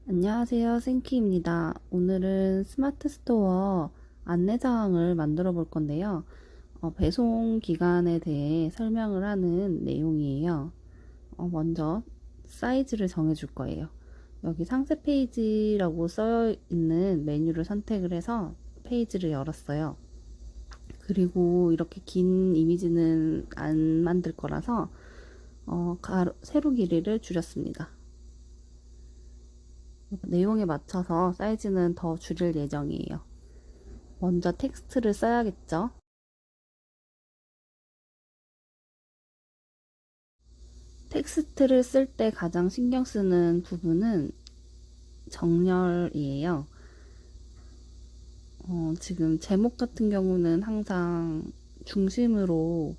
안녕하세요, 생키입니다. 오늘은 스마트 스토어 안내사항을 만들어 볼 건데요. 배송 기간에 대해 설명을 하는 내용이에요. 먼저 사이즈를 정해 줄 거예요. 여기 상세 페이지라고 써 있는 메뉴를 선택을 해서 페이지를 열었어요. 그리고 이렇게 긴 이미지는 안 만들 거라서 세로 길이를 줄였습니다. 내용에 맞춰서 사이즈는 더 줄일 예정이에요. 먼저 텍스트를 써야겠죠. 텍스트를 쓸 때 가장 신경 쓰는 부분은 정렬이에요. 지금 제목 같은 경우는 항상 중심으로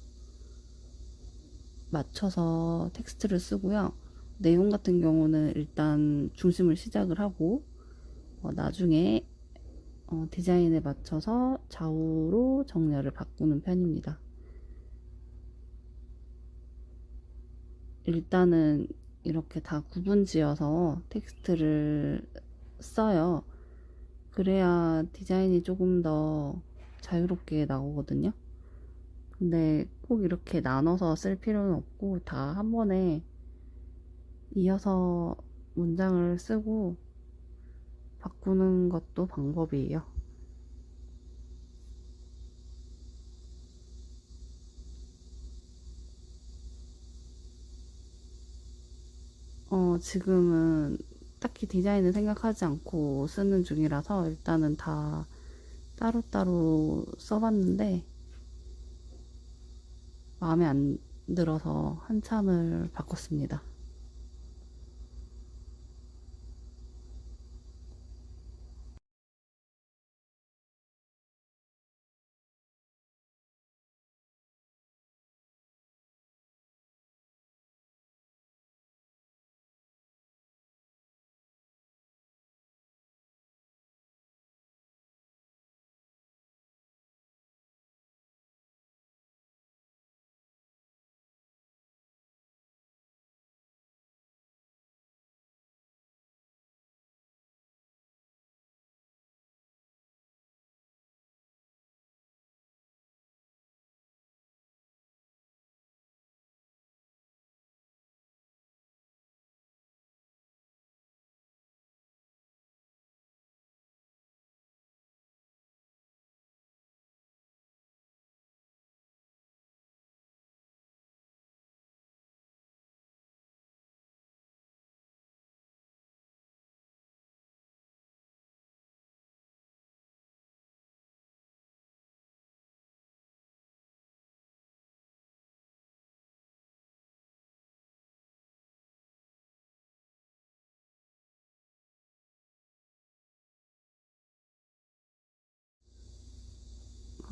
맞춰서 텍스트를 쓰고요. 내용 같은 경우는 일단 중심을 시작을 하고 나중에 디자인에 맞춰서 좌우로 정렬을 바꾸는 편입니다. 일단은 이렇게 다 구분 지어서 텍스트를 써요. 그래야 디자인이 조금 더 자유롭게 나오거든요. 근데 꼭 이렇게 나눠서 쓸 필요는 없고 다 한 번에 이어서 문장을 쓰고 바꾸는 것도 방법이에요. 지금은 딱히 디자인을 생각하지 않고 쓰는 중이라서 일단은 다 따로따로 써봤는데 마음에 안 들어서 한참을 바꿨습니다.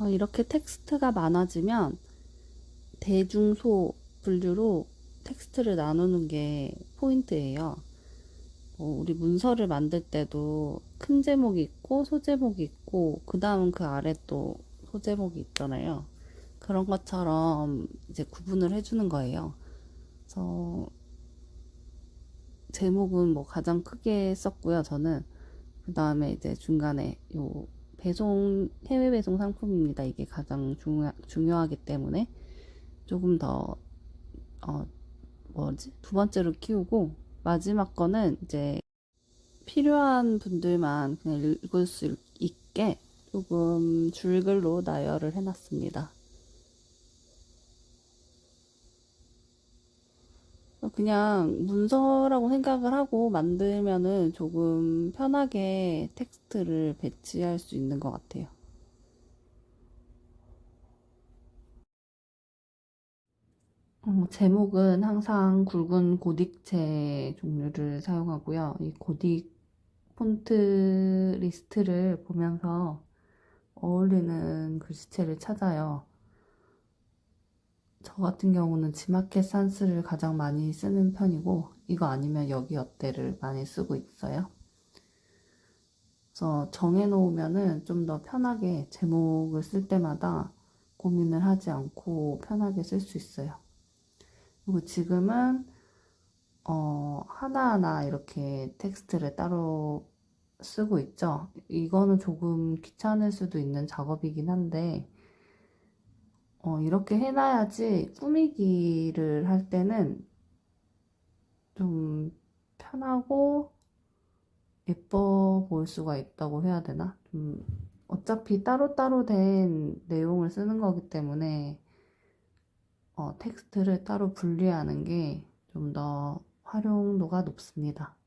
이렇게 텍스트가 많아지면 대중소 분류로 텍스트를 나누는 게 포인트예요. 우리 문서를 만들 때도 큰 제목이 있고 소제목이 있고 그 다음 그 아래 또 소제목이 있잖아요. 그런 것처럼 이제 구분을 해주는 거예요. 그래서 제목은 뭐 가장 크게 썼고요. 저는 그 다음에 이제 중간에 요 해외 배송 상품입니다. 이게 가장 중요하기 때문에 조금 더 두 번째로 키우고 마지막 거는 이제 필요한 분들만 그냥 읽을 수 있게 조금 줄글로 나열을 해놨습니다. 그냥 문서라고 생각을 하고 만들면은 조금 편하게 텍스트를 배치할 수 있는 것 같아요. 제목은 항상 굵은 고딕체 종류를 사용하고요. 이 고딕 폰트 리스트를 보면서 어울리는 글씨체를 찾아요. 저 같은 경우는 지마켓 산스를 가장 많이 쓰는 편이고, 이거 아니면 여기 어때를 많이 쓰고 있어요. 그래서 정해놓으면은 좀 더 편하게 제목을 쓸 때마다 고민을 하지 않고 편하게 쓸 수 있어요. 그리고 지금은 하나하나 이렇게 텍스트를 따로 쓰고 있죠. 이거는 조금 귀찮을 수도 있는 작업이긴 한데, 이렇게 해놔야지 꾸미기를 할 때는 좀 편하고 예뻐 보일 수가 있다고 해야 되나? 어차피 따로따로 된 내용을 쓰는 거기 때문에 텍스트를 따로 분리하는 게 좀 더 활용도가 높습니다.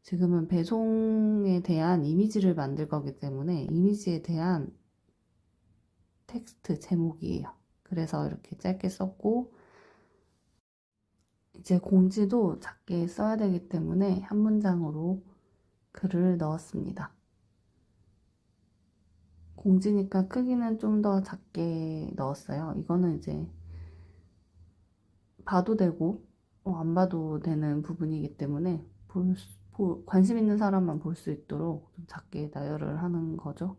지금은 배송에 대한 이미지를 만들 거기 때문에 이미지에 대한 텍스트 제목이에요. 그래서 이렇게 짧게 썼고, 이제 공지도 작게 써야 되기 때문에 한 문장으로 글을 넣었습니다. 공지니까 크기는 좀 더 작게 넣었어요. 이거는 이제 봐도 되고 안 봐도 되는 부분이기 때문에 관심 있는 사람만 볼 수 있도록 좀 작게 나열을 하는 거죠.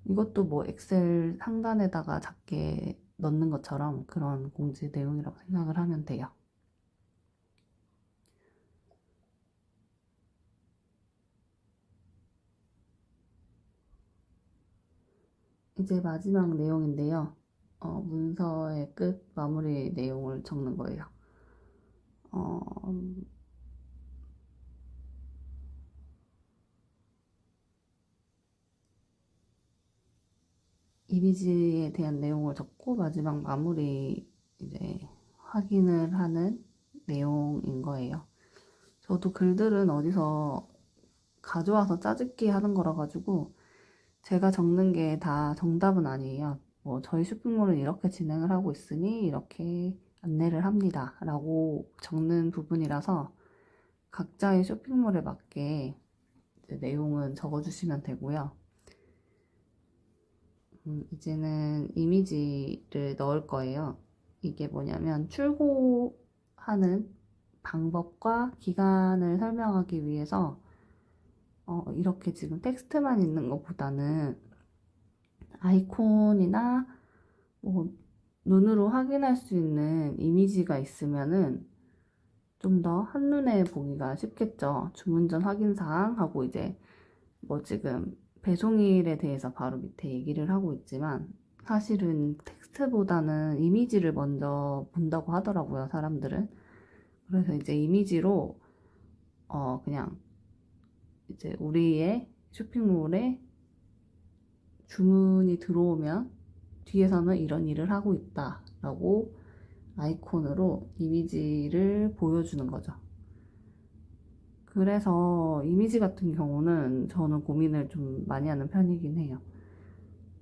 이것도 뭐 엑셀 상단에다가 작게 넣는 것처럼 그런 공지 내용이라고 생각을 하면 돼요. 이제 마지막 내용인데요. 문서의 끝 마무리 내용을 적는 거예요. 어, 이미지에 대한 내용을 적고 마지막 마무리 이제 확인을 하는 내용인 거예요. 저도 글들은 어디서 가져와서 짜집기 하는 거라 가지고 제가 적는 게 다 정답은 아니에요. 뭐 저희 쇼핑몰은 이렇게 진행을 하고 있으니 이렇게 안내를 합니다. 라고 적는 부분이라서 각자의 쇼핑몰에 맞게 이제 내용은 적어주시면 되고요. 이제는 이미지를 넣을 거예요. 이게 뭐냐면 출고하는 방법과 기간을 설명하기 위해서 이렇게 지금 텍스트만 있는 것보다는 아이콘이나 뭐 눈으로 확인할 수 있는 이미지가 있으면은 좀 더 한눈에 보기가 쉽겠죠. 주문 전 확인 사항 하고 이제 뭐 지금 배송일에 대해서 바로 밑에 얘기를 하고 있지만 사실은 텍스트보다는 이미지를 먼저 본다고 하더라고요, 사람들은. 그래서 이제 이미지로 그냥 이제 우리의 쇼핑몰에 주문이 들어오면 뒤에서는 이런 일을 하고 있다 라고 아이콘으로 이미지를 보여주는 거죠. 그래서 이미지 같은 경우는 저는 고민을 좀 많이 하는 편이긴 해요.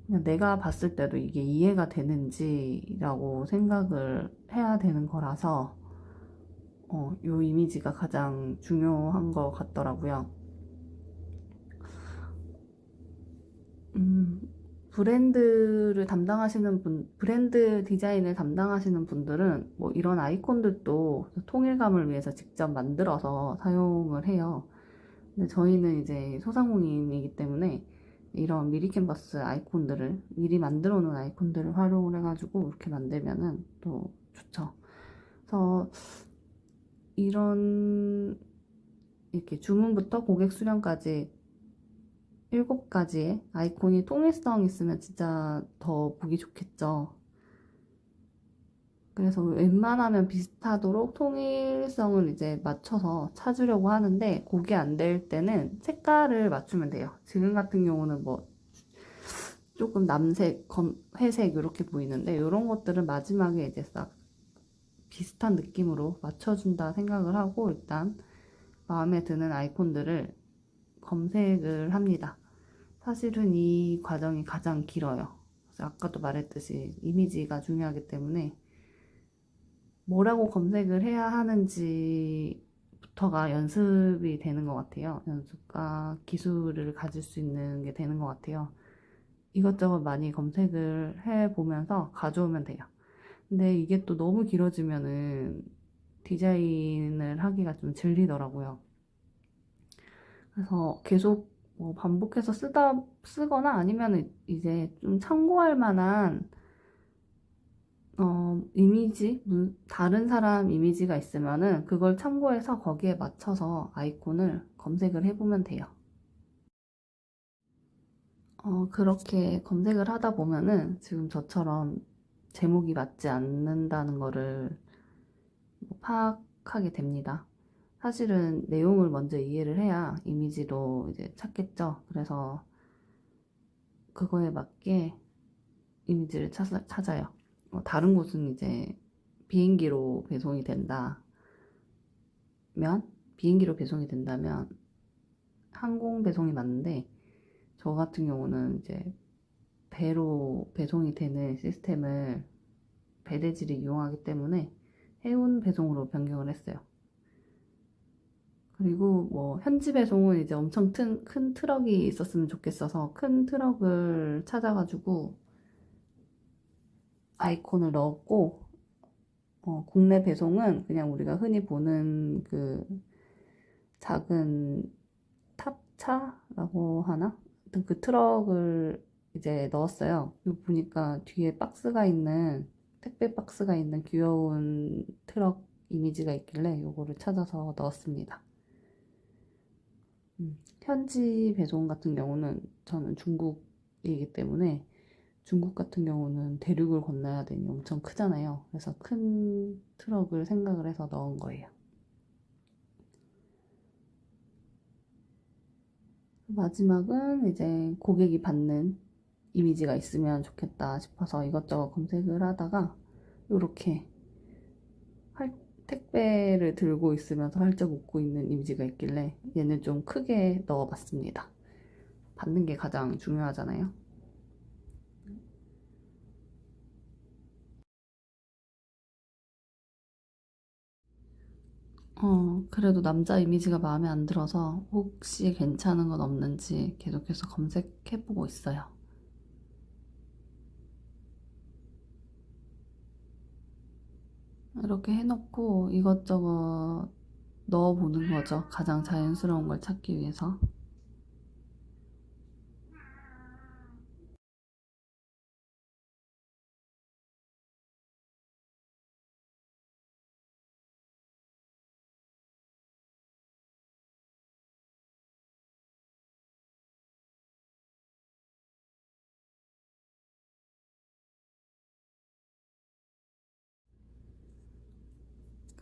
그냥 내가 봤을 때도 이게 이해가 되는지라고 생각을 해야 되는 거라서 요 이미지가 가장 중요한 것 같더라고요. 음, 브랜드 디자인을 담당하시는 분들은 뭐 이런 아이콘들도 통일감을 위해서 직접 만들어서 사용을 해요. 근데 저희는 이제 소상공인이기 때문에 이런 미리 캔버스 아이콘들을 미리 만들어 놓은 아이콘들을 활용을 해가지고 이렇게 만들면은 또 좋죠. 그래서 이런 이렇게 주문부터 고객 수량까지 7가지의 아이콘이 통일성 있으면 진짜 더 보기 좋겠죠. 그래서 웬만하면 비슷하도록 통일성을 이제 맞춰서 찾으려고 하는데 그게 안 될 때는 색깔을 맞추면 돼요. 지금 같은 경우는 뭐 조금 남색, 회색 이렇게 보이는데 이런 것들은 마지막에 이제 싹 비슷한 느낌으로 맞춰준다 생각을 하고 일단 마음에 드는 아이콘들을 검색을 합니다. 사실은 이 과정이 가장 길어요. 그래서 아까도 말했듯이 이미지가 중요하기 때문에 뭐라고 검색을 해야 하는지부터가 연습이 되는 것 같아요. 연습과 기술을 가질 수 있는 게 되는 것 같아요. 이것저것 많이 검색을 해보면서 가져오면 돼요. 근데 이게 또 너무 길어지면은 디자인을 하기가 좀 질리더라고요. 그래서 계속 뭐 반복해서 쓰거나 아니면 이제 좀 참고할 만한 이미지, 다른 사람 이미지가 있으면은 그걸 참고해서 거기에 맞춰서 아이콘을 검색을 해보면 돼요. 그렇게 검색을 하다 보면은 지금 저처럼 제목이 맞지 않는다는 거를 파악하게 됩니다. 사실은 내용을 먼저 이해를 해야 이미지도 이제 찾겠죠. 그래서 그거에 맞게 이미지를 찾아요. 다른 곳은 이제 비행기로 배송이 된다면, 비행기로 배송이 된다면 항공 배송이 맞는데, 저 같은 경우는 이제 배로 배송이 되는 시스템을 배대질이 이용하기 때문에 해운 배송으로 변경을 했어요. 그리고 뭐 현지 배송은 이제 엄청 큰 트럭이 있었으면 좋겠어서 큰 트럭을 찾아가지고 아이콘을 넣었고, 국내 배송은 그냥 우리가 흔히 보는 그 작은 탑차라고 하나? 하여튼 그 트럭을 이제 넣었어요. 그리고 보니까 뒤에 박스가 있는, 택배 박스가 있는 귀여운 트럭 이미지가 있길래 요거를 찾아서 넣었습니다. 현지 배송 같은 경우는 저는 중국이기 때문에 중국 같은 경우는 대륙을 건너야 되니 엄청 크잖아요. 그래서 큰 트럭을 생각을 해서 넣은 거예요. 마지막은 이제 고객이 받는 이미지가 있으면 좋겠다 싶어서 이것저것 검색을 하다가 이렇게 택배를 들고 있으면서 활짝 웃고 있는 이미지가 있길래 얘는 좀 크게 넣어봤습니다. 받는 게 가장 중요하잖아요. 그래도 남자 이미지가 마음에 안 들어서 혹시 괜찮은 건 없는지 계속해서 검색해보고 있어요. 이렇게 해놓고 이것저것 넣어보는 거죠. 가장 자연스러운 걸 찾기 위해서.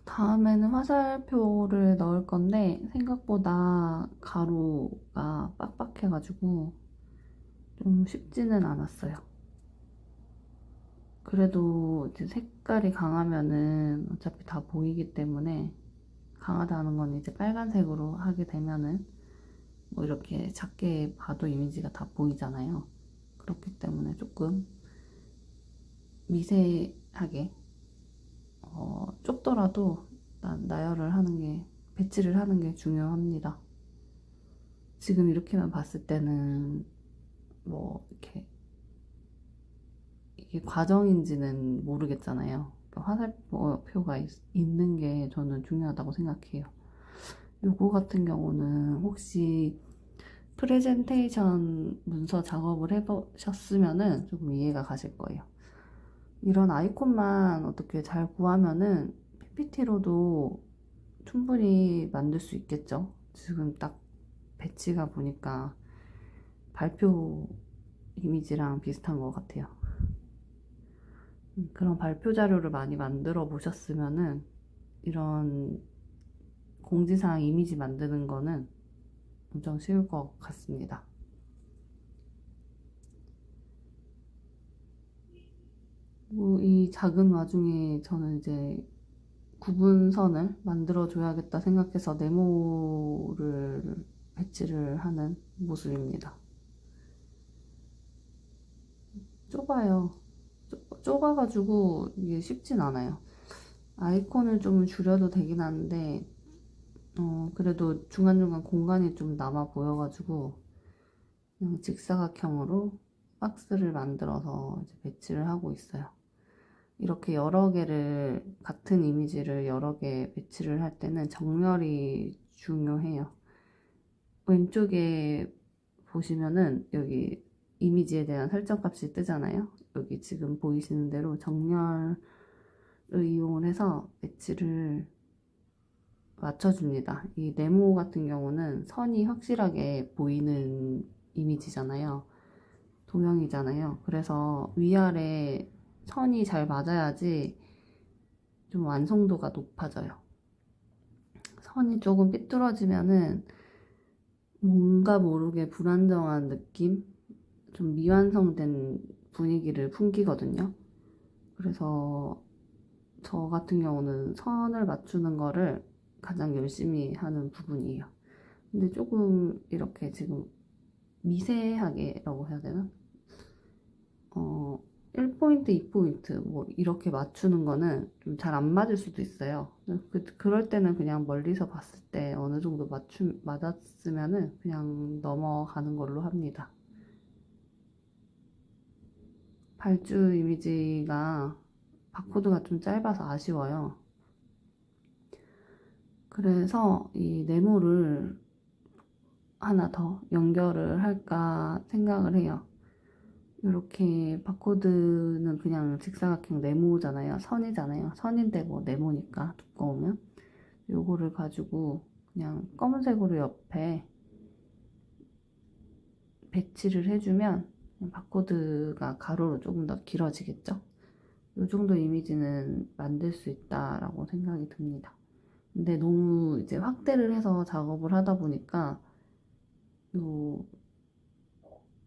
다음에는 화살표를 넣을 건데 생각보다 가루가 빡빡해가지고 좀 쉽지는 않았어요. 그래도 이제 색깔이 강하면은 어차피 다 보이기 때문에 강하다는 건 이제 빨간색으로 하게 되면은 뭐 이렇게 작게 봐도 이미지가 다 보이잖아요. 그렇기 때문에 조금 미세하게 좁더라도 나열을 하는 게, 배치를 하는 게 중요합니다. 지금 이렇게만 봤을 때는 뭐 이렇게 이게 과정인지는 모르겠잖아요. 그러니까 화살표가 있는 게 저는 중요하다고 생각해요. 요거 같은 경우는 혹시 프레젠테이션 문서 작업을 해보셨으면은 조금 이해가 가실 거예요. 이런 아이콘만 어떻게 잘 구하면은 PPT로도 충분히 만들 수 있겠죠. 지금 딱 배치가 보니까 발표 이미지랑 비슷한 것 같아요. 그런 발표 자료를 많이 만들어 보셨으면은 이런 공지사항 이미지 만드는 거는 엄청 쉬울 것 같습니다. 이 작은 와중에 저는 이제 구분선을 만들어 줘야겠다 생각해서 네모를 배치를 하는 모습입니다. 좁아요. 좁아가지고 이게 쉽진 않아요. 아이콘을 좀 줄여도 되긴 하는데 그래도 중간중간 공간이 좀 남아 보여가지고 그냥 직사각형으로 박스를 만들어서 이제 배치를 하고 있어요. 이렇게 여러 개를, 같은 이미지를 여러 개 배치를 할 때는 정렬이 중요해요. 왼쪽에 보시면은 여기 이미지에 대한 설정 값이 뜨잖아요. 여기 지금 보이시는 대로 정렬을 이용을 해서 배치를 맞춰줍니다. 이 네모 같은 경우는 선이 확실하게 보이는 이미지잖아요. 도형이잖아요. 그래서 위아래 선이 잘 맞아야지 좀 완성도가 높아져요. 선이 조금 삐뚤어지면은 뭔가 모르게 불안정한 느낌? 좀 미완성된 분위기를 풍기거든요. 그래서 저 같은 경우는 선을 맞추는 거를 가장 열심히 하는 부분이에요. 근데 조금 이렇게 지금 미세하게라고 해야 되나? 1포인트, 2포인트 뭐 이렇게 맞추는 거는 좀 잘 안 맞을 수도 있어요. 그럴 때는 그냥 멀리서 봤을 때 어느 정도 맞았으면은 그냥 넘어가는 걸로 합니다. 발주 이미지가 바코드가 좀 짧아서 아쉬워요. 그래서 이 네모를 하나 더 연결을 할까 생각을 해요. 이렇게 바코드는 그냥 직사각형 네모잖아요. 선이잖아요. 선인데 뭐 네모니까 두꺼우면 요거를 가지고 그냥 검은색으로 옆에 배치를 해주면 바코드가 가로로 조금 더 길어지겠죠. 요 정도 이미지는 만들 수 있다라고 생각이 듭니다. 근데 너무 이제 확대를 해서 작업을 하다 보니까 요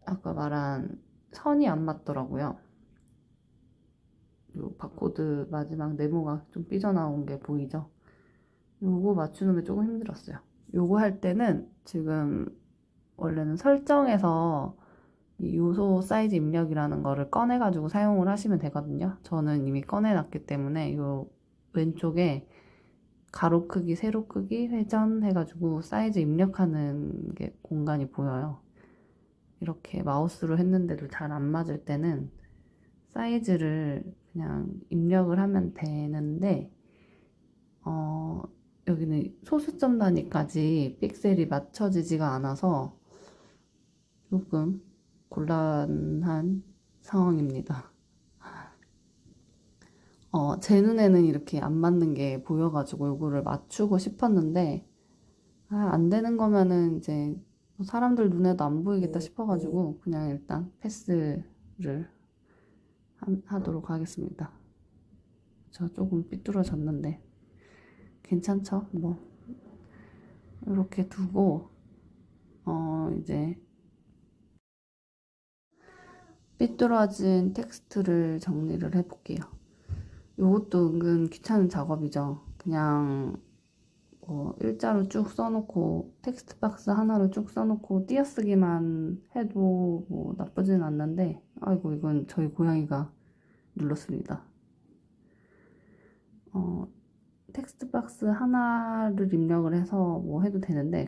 아까 말한 선이 안 맞더라고요. 요 바코드 마지막 네모가 좀 삐져나온 게 보이죠? 요거 맞추는 게 조금 힘들었어요. 요거 할 때는 지금 원래는 설정에서 이 요소 사이즈 입력이라는 거를 꺼내가지고 사용을 하시면 되거든요. 저는 이미 꺼내놨기 때문에 요 왼쪽에 가로 크기, 세로 크기, 회전 해가지고 사이즈 입력하는 게 공간이 보여요. 이렇게 마우스로 했는데도 잘 안 맞을 때는 사이즈를 그냥 입력을 하면 되는데 여기는 소수점 단위까지 픽셀이 맞춰지지가 않아서 조금 곤란한 상황입니다. 제 눈에는 이렇게 안 맞는 게 보여가지고 이거를 맞추고 싶었는데 안 되는 거면은 이제 사람들 눈에도 안 보이겠다 싶어가지고 그냥 일단 패스를 하도록 하겠습니다. 저 조금 삐뚤어졌는데 괜찮죠? 뭐 이렇게 두고 이제 삐뚤어진 텍스트를 정리를 해볼게요. 이것도 은근 귀찮은 작업이죠. 그냥 뭐 일자로 쭉 써놓고 텍스트 박스 하나로 쭉 써놓고 띄어쓰기만 해도 뭐 나쁘진 않는데 아이고 이건 저희 고양이가 눌렀습니다. 텍스트 박스 하나를 입력을 해서 뭐 해도 되는데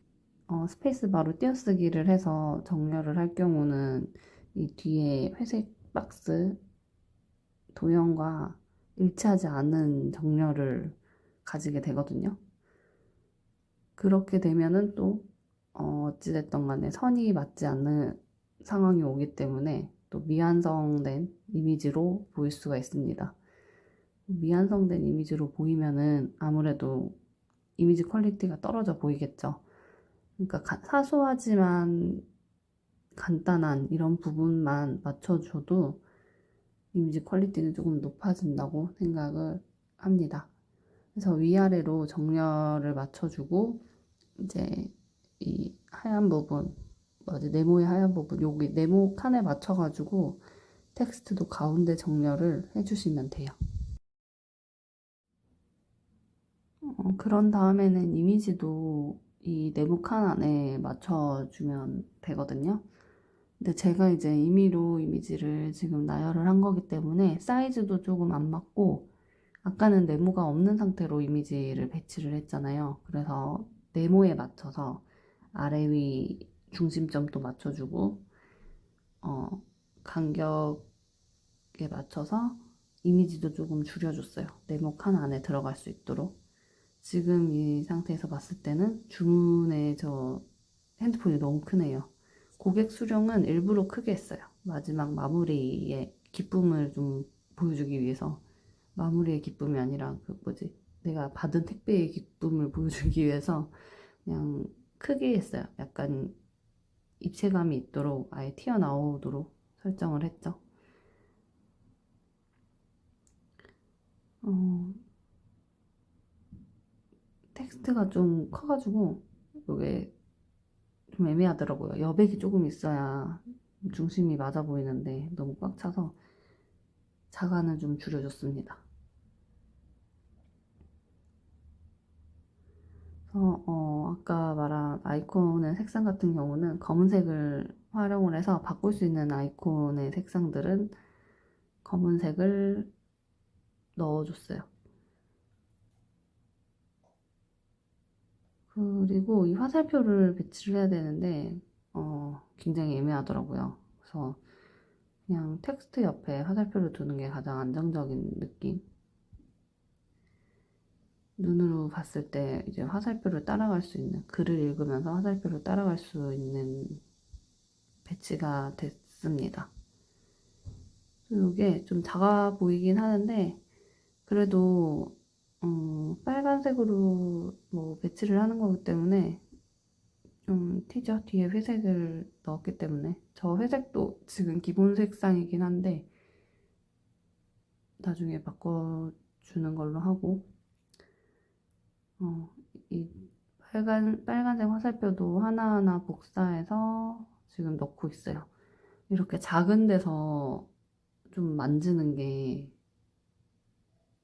스페이스 바로 띄어쓰기를 해서 정렬을 할 경우는 이 뒤에 회색 박스 도형과 일치하지 않은 정렬을 가지게 되거든요. 그렇게 되면은 또 어찌됐든 간에 선이 맞지 않는 상황이 오기 때문에 또 미완성된 이미지로 보일 수가 있습니다. 미완성된 이미지로 보이면은 아무래도 이미지 퀄리티가 떨어져 보이겠죠. 그러니까 사소하지만 간단한 이런 부분만 맞춰줘도 이미지 퀄리티는 조금 높아진다고 생각을 합니다. 그래서 위아래로 정렬을 맞춰주고 이제 이 하얀 부분, 네모의 하얀 부분, 여기 네모 칸에 맞춰가지고 텍스트도 가운데 정렬을 해주시면 돼요. 그런 다음에는 이미지도 이 네모 칸 안에 맞춰주면 되거든요. 근데 제가 이제 임의로 이미지를 지금 나열을 한 거기 때문에 사이즈도 조금 안 맞고 아까는 네모가 없는 상태로 이미지를 배치를 했잖아요. 그래서 네모에 맞춰서 아래 위 중심점도 맞춰주고 간격에 맞춰서 이미지도 조금 줄여줬어요. 네모 칸 안에 들어갈 수 있도록. 지금 이 상태에서 봤을 때는 주문의 저 핸드폰이 너무 크네요. 고객 수령은 일부러 크게 했어요. 마지막 마무리의 기쁨을 좀 보여주기 위해서, 마무리의 기쁨이 아니라 그 뭐지, 내가 받은 택배의 기쁨을 보여주기 위해서 그냥 크게 했어요. 약간 입체감이 있도록 아예 튀어나오도록 설정을 했죠. 어, 텍스트가 좀 커가지고 이게 좀 애매하더라고요. 여백이 조금 있어야 중심이 맞아 보이는데 너무 꽉 차서 자간을 좀 줄여줬습니다. 그래서 아까 말한 아이콘의 색상 같은 경우는 검은색을 활용을 해서 바꿀 수 있는 아이콘의 색상들은 검은색을 넣어줬어요. 그리고 이 화살표를 배치를 해야 되는데 굉장히 애매하더라고요. 그래서 그냥 텍스트 옆에 화살표를 두는 게 가장 안정적인 느낌. 눈으로 봤을 때 이제 화살표를 따라갈 수 있는, 글을 읽으면서 화살표를 따라갈 수 있는 배치가 됐습니다. 이게 좀 작아 보이긴 하는데 그래도 빨간색으로 뭐 배치를 하는 거기 때문에 좀 튀죠. 뒤에 회색을 넣었기 때문에. 저 회색도 지금 기본 색상이긴 한데 나중에 바꿔주는 걸로 하고, 이 빨간색 화살표도 하나하나 복사해서 지금 넣고 있어요. 이렇게 작은 데서 좀 만지는 게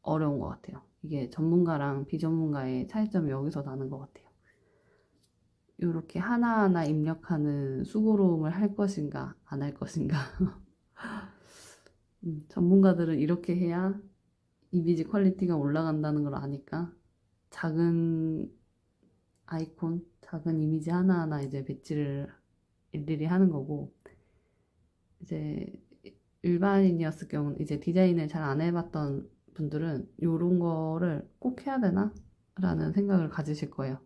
어려운 것 같아요. 이게 전문가랑 비전문가의 차이점이 여기서 나는 것 같아요. 이렇게 하나하나 입력하는 수고로움을 할 것인가, 안 할 것인가. 전문가들은 이렇게 해야 이미지 퀄리티가 올라간다는 걸 아니까 작은 아이콘, 작은 이미지 하나하나 이제 배치를 일일이 하는 거고, 이제 일반인이었을 경우는 이제 디자인을 잘 안 해봤던 분들은 이런 거를 꼭 해야 되나? 라는 생각을 가지실 거예요.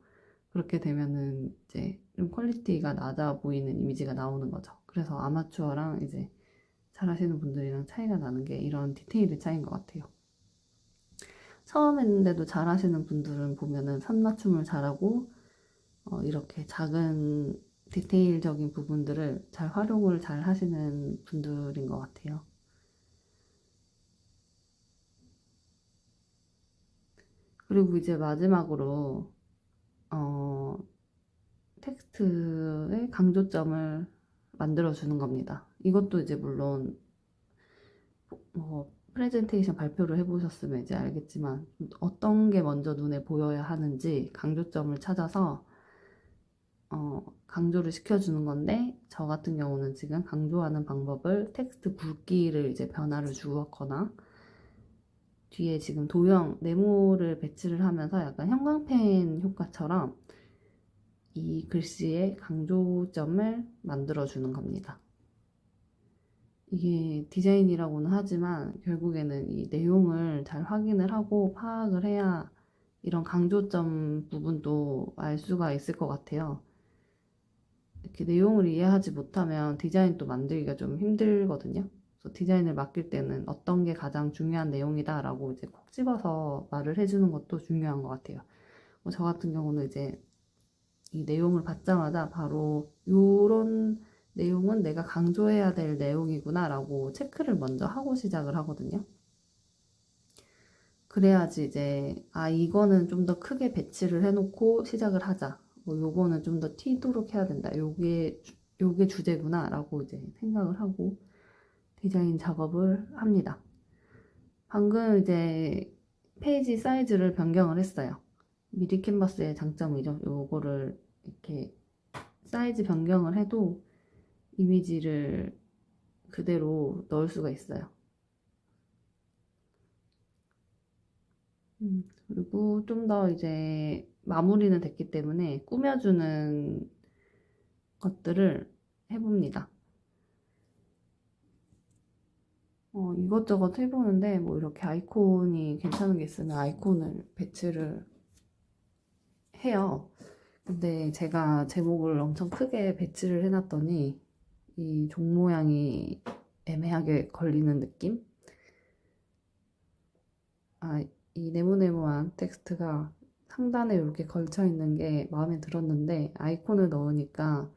그렇게 되면은 이제 좀 퀄리티가 낮아 보이는 이미지가 나오는 거죠. 그래서 아마추어랑 이제 잘 하시는 분들이랑 차이가 나는 게 이런 디테일의 차이인 것 같아요. 처음 했는데도 잘 하시는 분들은 보면은 선 맞춤을 잘하고 이렇게 작은 디테일적인 부분들을 잘 활용을 잘 하시는 분들인 것 같아요. 그리고 이제 마지막으로 어, 텍스트의 강조점을 만들어주는 겁니다. 이것도 이제 물론 프레젠테이션 발표를 해보셨으면 이제 알겠지만 어떤 게 먼저 눈에 보여야 하는지 강조점을 찾아서 강조를 시켜주는 건데, 저 같은 경우는 지금 강조하는 방법을 텍스트 굵기를 이제 변화를 주었거나 뒤에 지금 도형 네모를 배치를 하면서 약간 형광펜 효과처럼 이 글씨의 강조점을 만들어 주는 겁니다. 이게 디자인이라고는 하지만 결국에는 이 내용을 잘 확인을 하고 파악을 해야 이런 강조점 부분도 알 수가 있을 것 같아요. 이렇게 내용을 이해하지 못하면 디자인도 만들기가 좀 힘들거든요. 그래서 디자인을 맡길 때는 어떤 게 가장 중요한 내용이다라고 이제 콕 집어서 말을 해주는 것도 중요한 것 같아요. 저 같은 경우는 이제 이 내용을 받자마자 바로 요런 내용은 내가 강조해야 될 내용이구나라고 체크를 먼저 하고 시작을 하거든요. 그래야지 이제 이거는 좀 더 크게 배치를 해놓고 시작을 하자. 뭐 요거는 좀 더 튀도록 해야 된다. 요게 주제구나라고 이제 생각을 하고 디자인 작업을 합니다. 방금 이제 페이지 사이즈를 변경을 했어요. 미리 캔버스의 장점이죠. 요거를 이렇게 사이즈 변경을 해도 이미지를 그대로 넣을 수가 있어요. 그리고 좀 더 이제 마무리는 됐기 때문에 꾸며주는 것들을 해봅니다. 이것저것 해보는데 뭐 이렇게 아이콘이 괜찮은 게 있으면 아이콘을 배치를 해요. 근데 제가 제목을 엄청 크게 배치를 해놨더니 이 종 모양이 애매하게 걸리는 느낌? 이 네모네모한 텍스트가 상단에 이렇게 걸쳐 있는 게 마음에 들었는데 아이콘을 넣으니까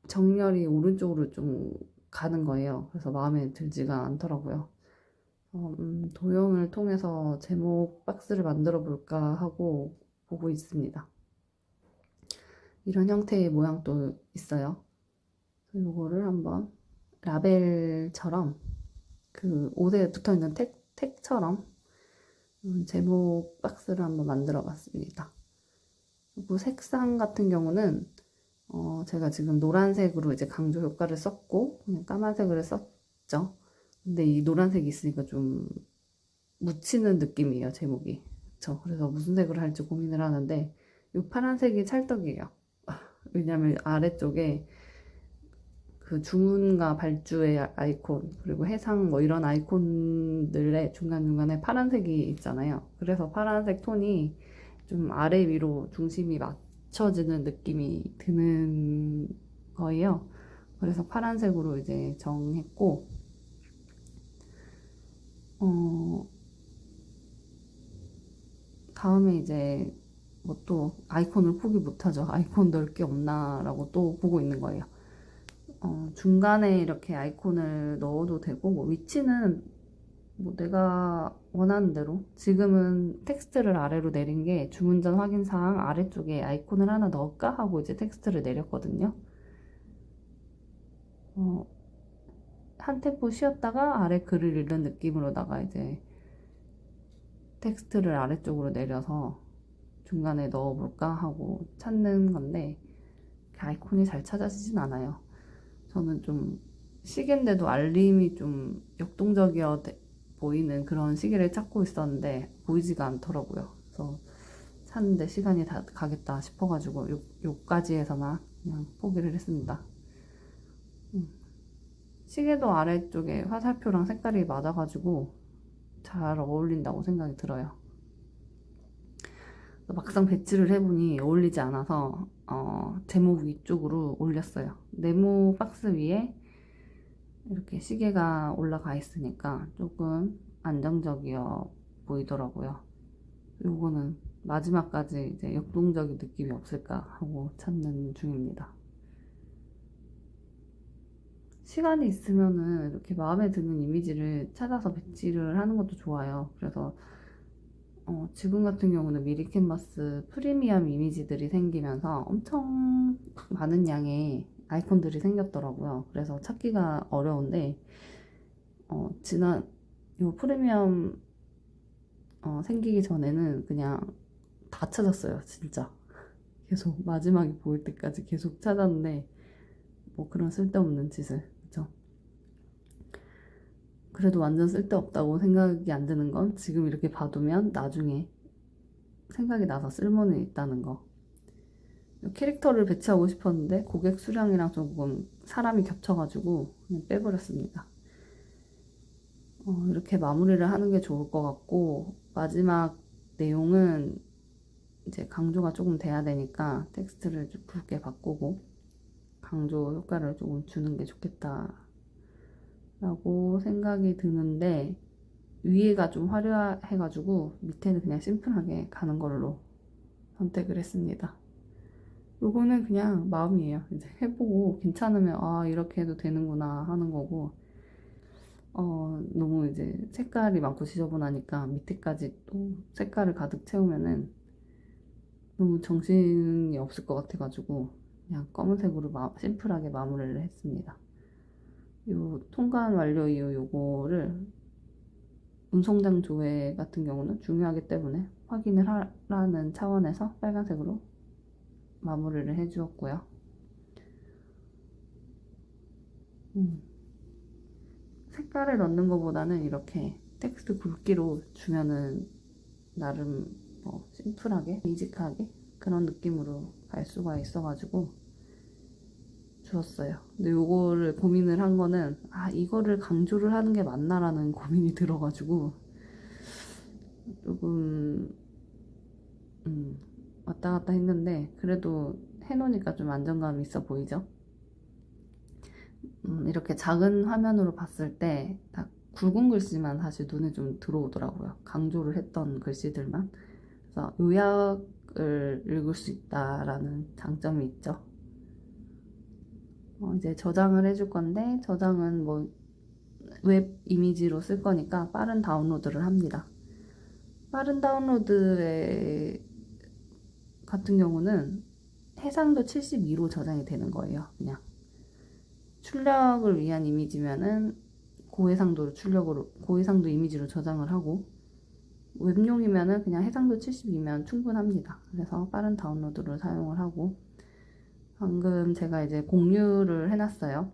정렬이 오른쪽으로 좀 가는 거예요. 그래서 마음에 들지가 않더라고요. 도형을 통해서 제목 박스를 만들어 볼까 하고 보고 있습니다. 이런 형태의 모양도 있어요. 이거를 한번 라벨처럼 그 옷에 붙어 있는 택처럼 제목 박스를 한번 만들어 봤습니다. 그리고 색상 같은 경우는 제가 지금 노란색으로 이제 강조 효과를 썼고 그냥 까만색을 썼죠. 근데 이 노란색이 있으니까 좀 묻히는 느낌이에요, 제목이. 그래서 무슨 색으로 할지 고민을 하는데 이 파란색이 찰떡이에요. 왜냐면 아래쪽에 그 주문과 발주의 아이콘 그리고 해상 뭐 이런 아이콘들의 중간중간에 파란색이 있잖아요. 그래서 파란색 톤이 좀 아래 위로 중심이 맞춰지는 느낌이 드는 거예요. 그래서 파란색으로 이제 정했고 다음에 이제 뭐 또 아이콘을 포기 못하죠. 아이콘 넣을 게 없나라고 또 보고 있는 거예요. 중간에 이렇게 아이콘을 넣어도 되고 뭐 위치는 뭐 내가 원하는 대로 지금은 텍스트를 아래로 내린 게 주문 전 확인 사항 아래쪽에 아이콘을 하나 넣을까 하고 이제 텍스트를 내렸거든요. 한 템포 쉬었다가 아래 글을 읽는 느낌으로다가 이제 텍스트를 아래쪽으로 내려서 중간에 넣어볼까 하고 찾는 건데 아이콘이 잘 찾아지진 않아요. 저는 좀 시계인데도 알림이 좀 역동적이어 보이는 그런 시계를 찾고 있었는데 보이지가 않더라고요. 그래서 찾는데 시간이 다 가겠다 싶어가지고 요까지에서만 그냥 포기를 했습니다. 시계도 아래쪽에 화살표랑 색깔이 맞아가지고 잘 어울린다고 생각이 들어요. 막상 배치를 해보니 어울리지 않아서 제목 위쪽으로 올렸어요. 네모 박스 위에 이렇게 시계가 올라가 있으니까 조금 안정적이어 보이더라고요. 요거는 마지막까지 이제 역동적인 느낌이 없을까 하고 찾는 중입니다. 시간이 있으면은 이렇게 마음에 드는 이미지를 찾아서 배치를 하는 것도 좋아요. 그래서 지금 같은 경우는 미리 캔버스 프리미엄 이미지들이 생기면서 엄청 많은 양의 아이콘들이 생겼더라고요. 그래서 찾기가 어려운데 지난 요 프리미엄 생기기 전에는 그냥 다 찾았어요. 진짜 계속 마지막에 보일 때까지 계속 찾았는데 뭐 그런 쓸데없는 짓을, 그죠? 그래도 완전 쓸데없다고 생각이 안 드는 건 지금 이렇게 봐두면 나중에 생각이 나서 쓸모는 있다는 거. 캐릭터를 배치하고 싶었는데 고객 수량이랑 조금 사람이 겹쳐가지고 그냥 빼버렸습니다. 이렇게 마무리를 하는 게 좋을 것 같고 마지막 내용은 이제 강조가 조금 돼야 되니까 텍스트를 좀 굵게 바꾸고 강조 효과를 조금 주는 게 좋겠다 라고 생각이 드는데 위에가 좀 화려해가지고 밑에는 그냥 심플하게 가는 걸로 선택을 했습니다. 요거는 그냥 마음이에요. 이제 해보고 괜찮으면 이렇게 해도 되는구나 하는 거고 너무 이제 색깔이 많고 지저분하니까 밑에까지 또 색깔을 가득 채우면은 너무 정신이 없을 것 같아가지고 그냥 검은색으로 심플하게 마무리를 했습니다. 요 통관 완료 이후 요거를 운송장 조회 같은 경우는 중요하기 때문에 확인을 하라는 차원에서 빨간색으로 마무리를 해주었고요. 색깔을 넣는 것보다는 이렇게 텍스트 굵기로 주면은 나름 뭐 심플하게 베이직하게 그런 느낌으로 갈 수가 있어가지고 주었어요. 근데 요거를 고민을 한 거는 이거를 강조를 하는 게 맞나라는 고민이 들어가지고 조금 왔다 갔다 했는데 그래도 해놓으니까 좀 안정감이 있어 보이죠? 이렇게 작은 화면으로 봤을 때 딱 굵은 글씨만 사실 눈에 좀 들어오더라고요. 강조를 했던 글씨들만. 그래서 요약을 읽을 수 있다라는 장점이 있죠. 이제 저장을 해줄 건데, 저장은 뭐 웹 이미지로 쓸 거니까 빠른 다운로드를 합니다. 빠른 다운로드 같은 경우는 해상도 72로 저장이 되는 거예요. 그냥 출력을 위한 이미지면은 고해상도 이미지로 저장을 하고, 웹용이면은 그냥 해상도 72면 충분합니다. 그래서 빠른 다운로드를 사용을 하고, 방금 제가 이제 공유를 해놨어요.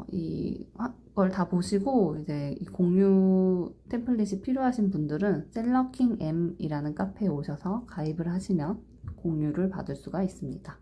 이걸 다 보시고 이제 이 공유 템플릿이 필요하신 분들은 셀러킹 M이라는 카페에 오셔서 가입을 하시면 공유를 받을 수가 있습니다.